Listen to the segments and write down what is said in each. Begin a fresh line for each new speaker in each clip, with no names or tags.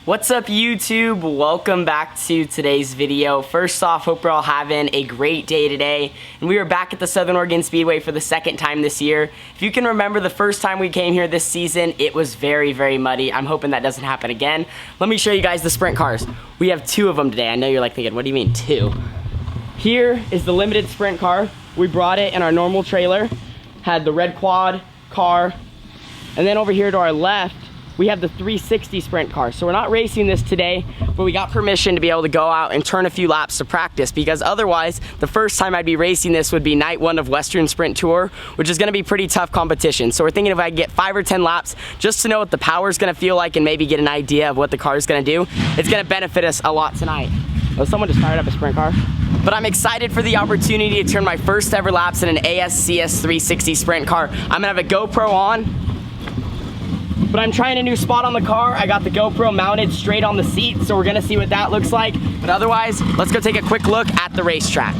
What's up YouTube? Welcome back to today's video. First off, hope you're all having a great day today. And we are back at the Southern Oregon Speedway for the second time this year. If you can remember the first time we came here this season, it was very, very muddy. I'm hoping that doesn't happen again. Let me show you guys the sprint cars. We have two of them today. I know you're like thinking, what do you mean two? Here is the limited sprint car. We brought it in our normal trailer. Had the red quad car. And then over here to our left, we have the 360 sprint car. So we're not racing this today, but we got permission to be able to go out and turn a few laps to practice, because otherwise the first time I'd be racing this would be night one of Western Sprint Tour, which is gonna be pretty tough competition. So we're thinking if I get 5 or 10 laps just to know what the power is gonna feel like and maybe get an idea of what the car is gonna do, it's gonna benefit us a lot tonight. Oh, someone just fired up a sprint car. But I'm excited for the opportunity to turn my first ever laps in an ASCS 360 sprint car. I'm gonna have a GoPro on, but I'm trying a new spot on the car. I got the GoPro mounted straight on the seat, so we're gonna see what that looks like. But otherwise, let's go take a quick look at the racetrack.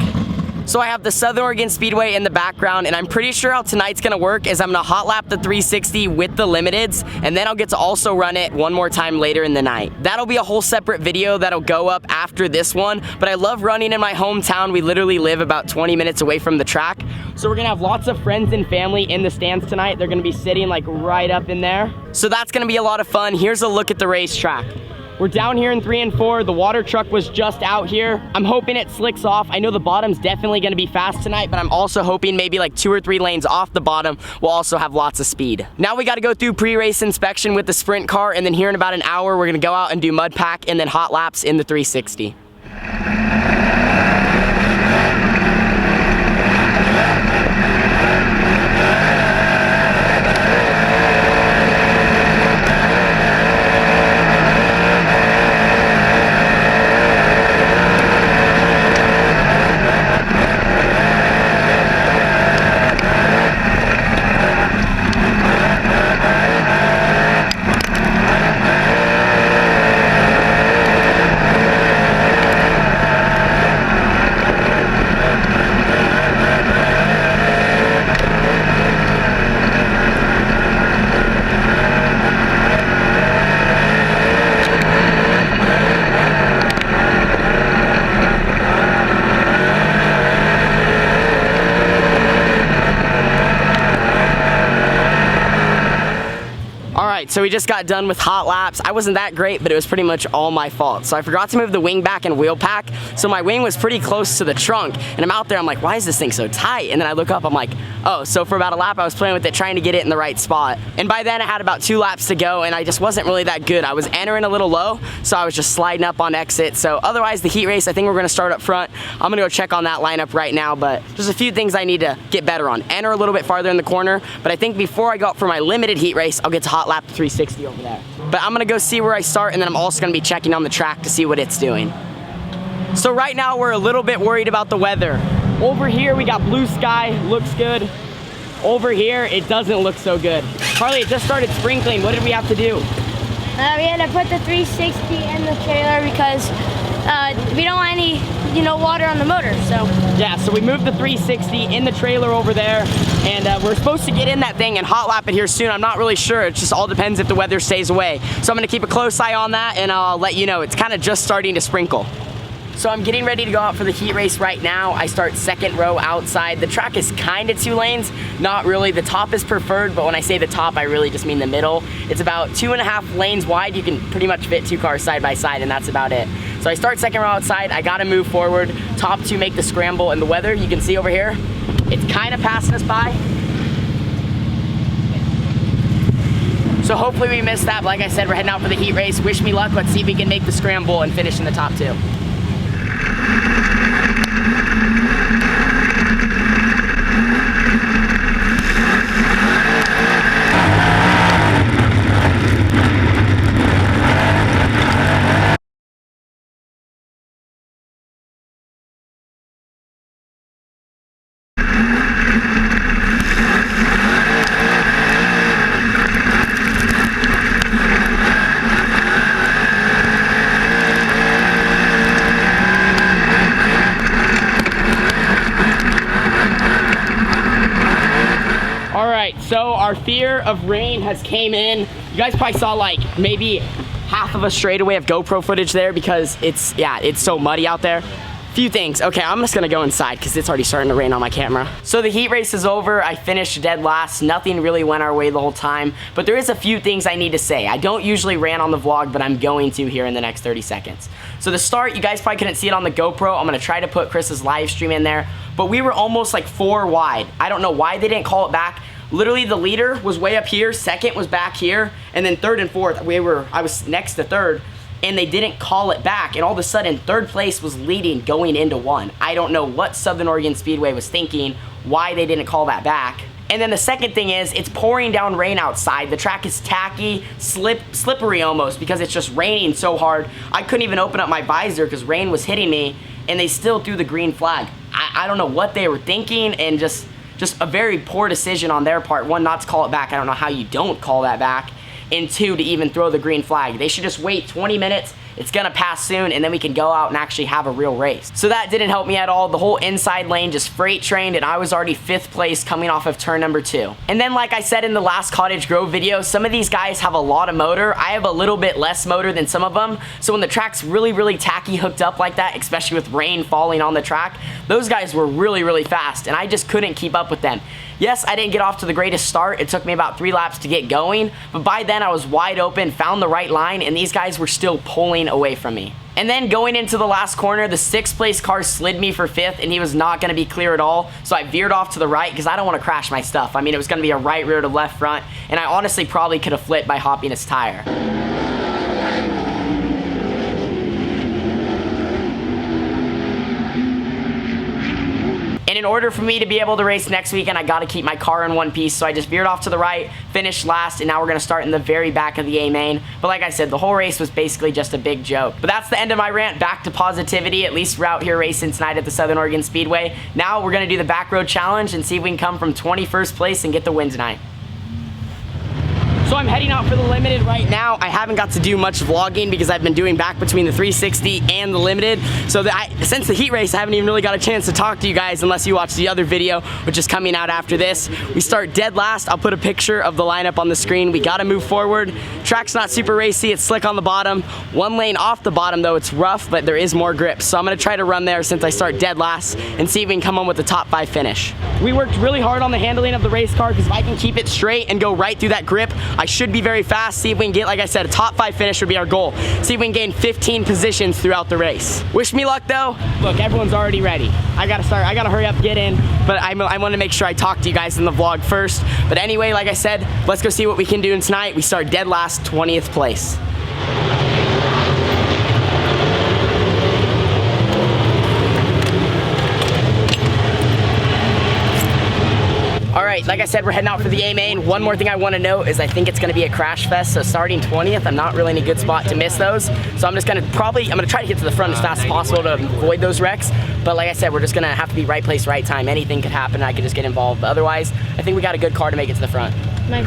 So I have the Southern Oregon Speedway in the background, and I'm pretty sure how tonight's gonna work is I'm gonna hot lap the 360 with the limiteds, and then I'll get to also run it one more time later in the night. That'll be a whole separate video that'll go up after this one, but I love running in my hometown. We literally live about 20 minutes away from the track. So we're gonna have lots of friends and family in the stands tonight. They're gonna be sitting like right up in there. So that's gonna be a lot of fun. Here's a look at the racetrack. We're down here in 3 and 4. The water truck was just out here. I'm hoping it slicks off. I know the bottom's definitely gonna be fast tonight, but I'm also hoping maybe like 2 or 3 lanes off the bottom will also have lots of speed. Now we gotta go through pre-race inspection with the sprint car, and then here in about an hour, we're gonna go out and do mud pack and then hot laps in the 360. So we just got done with hot laps. I wasn't that great, but it was pretty much all my fault. So I forgot to move the wing back and wheel pack, so my wing was pretty close to the trunk, and I'm out there, I'm like, why is this thing so tight? And then I look up, I'm like, oh, so for about a lap I was playing with it, trying to get it in the right spot. And by then I had about 2 laps to go, and I just wasn't really that good. I was entering a little low, so I was just sliding up on exit. So otherwise, the heat race, I think we're gonna start up front. I'm gonna go check on that lineup right now, but there's a few things I need to get better on. Enter a little bit farther in the corner, but I think before I go up for my limited heat race, I'll get to hot lap 360 over there. But I'm gonna go see where I start, and then I'm also gonna be checking on the track to see what it's doing. So right now we're a little bit worried about the weather. Over here we got blue sky, looks good. Over here it doesn't look so good. Harley, it just started sprinkling. What did we have to do?
We had to put the 360 in the trailer because we don't want any, water on the motor, so.
Yeah, so we moved the 360 in the trailer over there, and we're supposed to get in that thing and hot lap it here soon. I'm not really sure. It just all depends if the weather stays away. So I'm gonna keep a close eye on that, and I'll let you know. It's kind of just starting to sprinkle. So I'm getting ready to go out for the heat race right now. I start second row outside. The track is kind of 2 lanes, not really. The top is preferred, but when I say the top, I really just mean the middle. It's about 2.5 lanes wide. You can pretty much fit 2 cars side by side, and that's about it. So I start second row outside. I gotta move forward. Top 2 make the scramble, and the weather, you can see over here, it's kind of passing us by. So hopefully we missed that, but like I said, we're heading out for the heat race. Wish me luck. Let's see if we can make the scramble and finish in the top 2. So our fear of rain has came in. You guys probably saw like maybe half of a straightaway of GoPro footage there because it's so muddy out there. Few things. Okay, I'm just gonna go inside because it's already starting to rain on my camera. So the heat race is over. I finished dead last. Nothing really went our way the whole time, but there is a few things I need to say. I don't usually rant on the vlog, but I'm going to here in the next 30 seconds. So the start, you guys probably couldn't see it on the GoPro. I'm gonna try to put Chris's live stream in there, but we were almost like 4 wide. I don't know why they didn't call it back. Literally the leader was way up here, second was back here, and then third and fourth, I was next to third, and they didn't call it back, and all of a sudden third place was leading going into 1. I don't know what Southern Oregon Speedway was thinking, why they didn't call that back. And then the second thing is, it's pouring down rain outside. The track is tacky, slippery almost, because it's just raining so hard. I couldn't even open up my visor because rain was hitting me, and they still threw the green flag. I don't know what they were thinking, and just a very poor decision on their part. 1, not to call it back. I don't know how you don't call that back. And 2, to even throw the green flag. They should just wait 20 minutes. It's gonna pass soon, and then we can go out and actually have a real race. So that didn't help me at all. The whole inside lane just freight trained, and I was already 5th place coming off of turn number 2. And then like I said in the last Cottage Grove video, some of these guys have a lot of motor. I have a little bit less motor than some of them. So when the track's really tacky hooked up like that, especially with rain falling on the track, those guys were really fast, and I just couldn't keep up with them. Yes, I didn't get off to the greatest start. It took me about 3 laps to get going, but by then I was wide open, found the right line, and these guys were still pulling away from me. And then going into the last corner, the 6th place car slid me for 5th, and he was not gonna be clear at all, so I veered off to the right because I don't wanna crash my stuff. I mean, it was gonna be a right rear to left front, and I honestly probably could have flipped by hopping his tire. And in order for me to be able to race next weekend, I gotta keep my car in one piece, so I just veered off to the right, finished last, and now we're gonna start in the very back of the A main. But like I said, the whole race was basically just a big joke. But that's the end of my rant. Back to positivity. At least we're out here racing tonight at the Southern Oregon Speedway. Now we're gonna do the back road challenge and see if we can come from 21st place and get the win tonight. So I'm heading out for the limited right now. I haven't got to do much vlogging because I've been doing back between the 360 and the limited. So since the heat race, I haven't even really got a chance to talk to you guys unless you watch the other video, which is coming out after this. We start dead last. I'll put a picture of the lineup on the screen. We gotta move forward. Track's not super racy. It's slick on the bottom. 1 lane off the bottom though. It's rough, but there is more grip. So I'm gonna try to run there since I start dead last and see if we can come home with the top 5 finish. We worked really hard on the handling of the race car because if I can keep it straight and go right through that grip, I should be very fast. See if we can get, like I said, a top 5 finish would be our goal. See if we can gain 15 positions throughout the race. Wish me luck though. Look, everyone's already ready. I gotta hurry up, get in, but I want to make sure I talk to you guys in the vlog first. But anyway, like I said, let's go see what we can do tonight. We start dead last, 20th place. All right, like I said, we're heading out for the A main. One more thing I want to note is I think it's going to be a crash fest. So starting 20th, I'm not really in a good spot to miss those. So I'm gonna try to get to the front as fast as possible to avoid those wrecks. But like I said, we're just gonna have to be right place, right time. Anything could happen and I could just get involved. But otherwise, I think we got a good car to make it to the front.
Nice.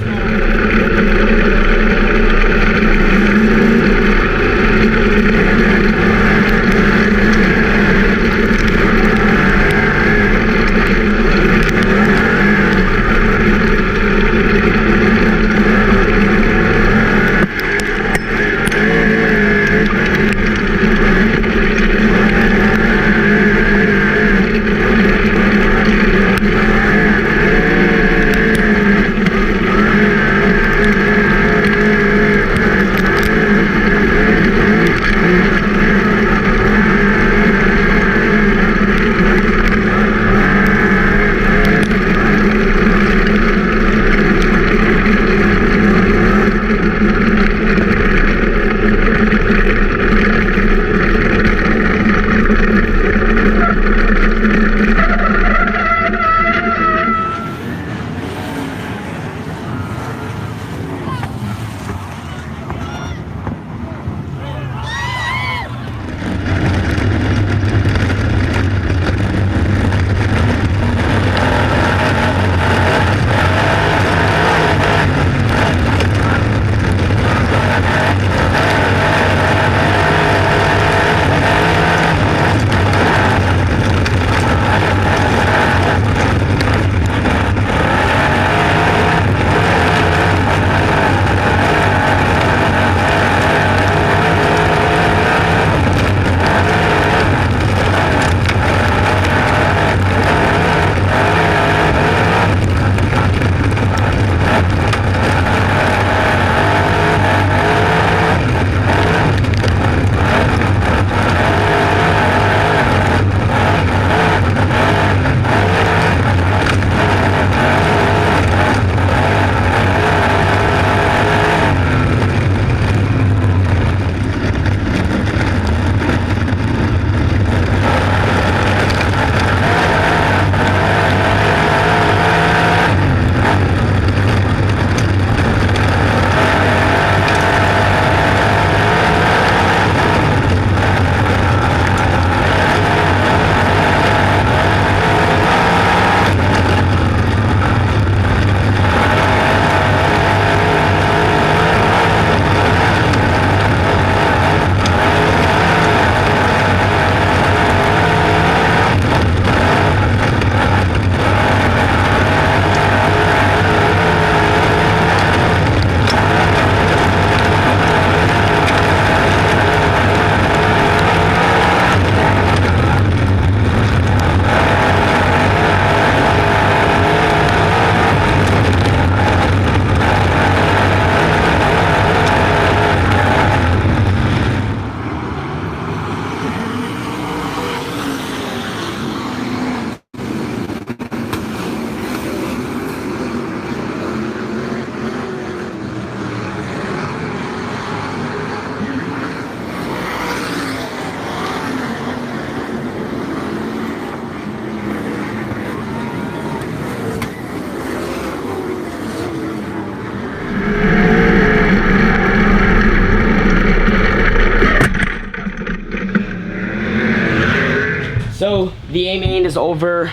weekend is over.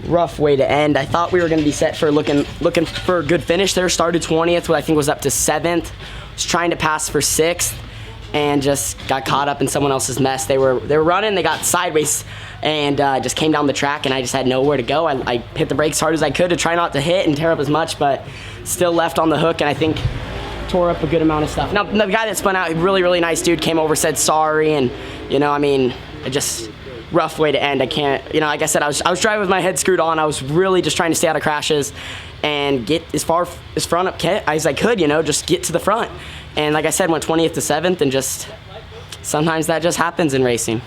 Rough way to end. I thought we were going to be set for looking for a good finish there. Started 20th, what I think was up to 7th. Was trying to pass for 6th and just got caught up in someone else's mess. They were running, they got sideways and just came down the track, and I just had nowhere to go. I hit the brakes as hard as I could to try not to hit and tear up as much, but still left on the hook, and I think tore up a good amount of stuff. Now, the guy that spun out, really nice dude, came over, said sorry, and, you know, I mean, it just, rough way to end. I can't, you know, like I said, I was driving with my head screwed on. I was really just trying to stay out of crashes and get as far as front up as I could, you know, just get to the front. And like I said, went 20th to 7th, and just, sometimes that just happens in racing.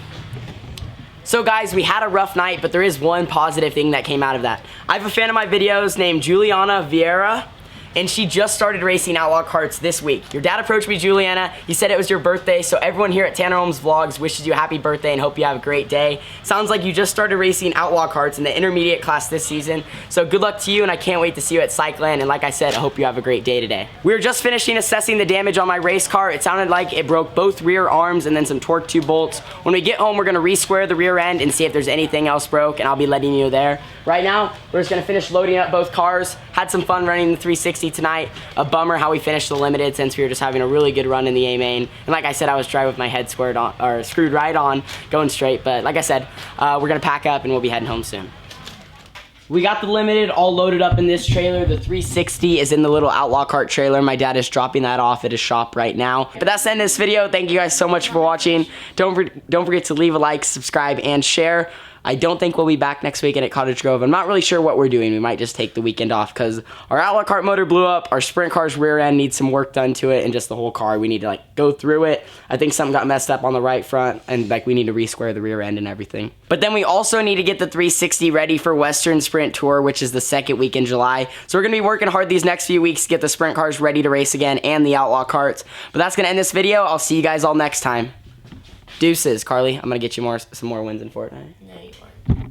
So guys, we had a rough night, but there is one positive thing that came out of that. I have a fan of my videos named Juliana Vieira, and she just started racing outlaw karts this week. Your dad approached me, Juliana. He said it was your birthday, so everyone here at Tanner Holmes Vlogs wishes you a happy birthday and hope you have a great day. Sounds like you just started racing outlaw karts in the intermediate class this season, so good luck to you, and I can't wait to see you at Cycland, and like I said, I hope you have a great day today. We were just finishing assessing the damage on my race car. It sounded like it broke both rear arms and then some torque tube bolts. When we get home, we're gonna re-square the rear end and see if there's anything else broke, and I'll be letting you know there. Right now, we're just gonna finish loading up both cars. Had some fun running the 360 tonight. A bummer how we finished the limited, since we were just having a really good run in the A main. And like I said, I was driving with my head squared on, or screwed right on, going straight. But like I said, we're gonna pack up and we'll be heading home soon. We got the limited all loaded up in this trailer. The 360 is in the little outlaw kart trailer. My dad is dropping that off at his shop right now. But that's the end of this video. Thank you guys so much for watching. Don't forget to leave a like, subscribe, and share. I don't think we'll be back next weekend at Cottage Grove. I'm not really sure what we're doing. We might just take the weekend off because our outlaw kart motor blew up. Our sprint car's rear end needs some work done to it, and just the whole car. We need to like go through it. I think something got messed up on the right front, and like we need to re-square the rear end and everything. But then we also need to get the 360 ready for Western Sprint Tour, which is the second week in July. So we're gonna be working hard these next few weeks to get the sprint cars ready to race again and the outlaw karts. But that's gonna end this video. I'll see you guys all next time. Deuces, Carly. I'm gonna get you some more wins in Fortnite.
No, you aren't.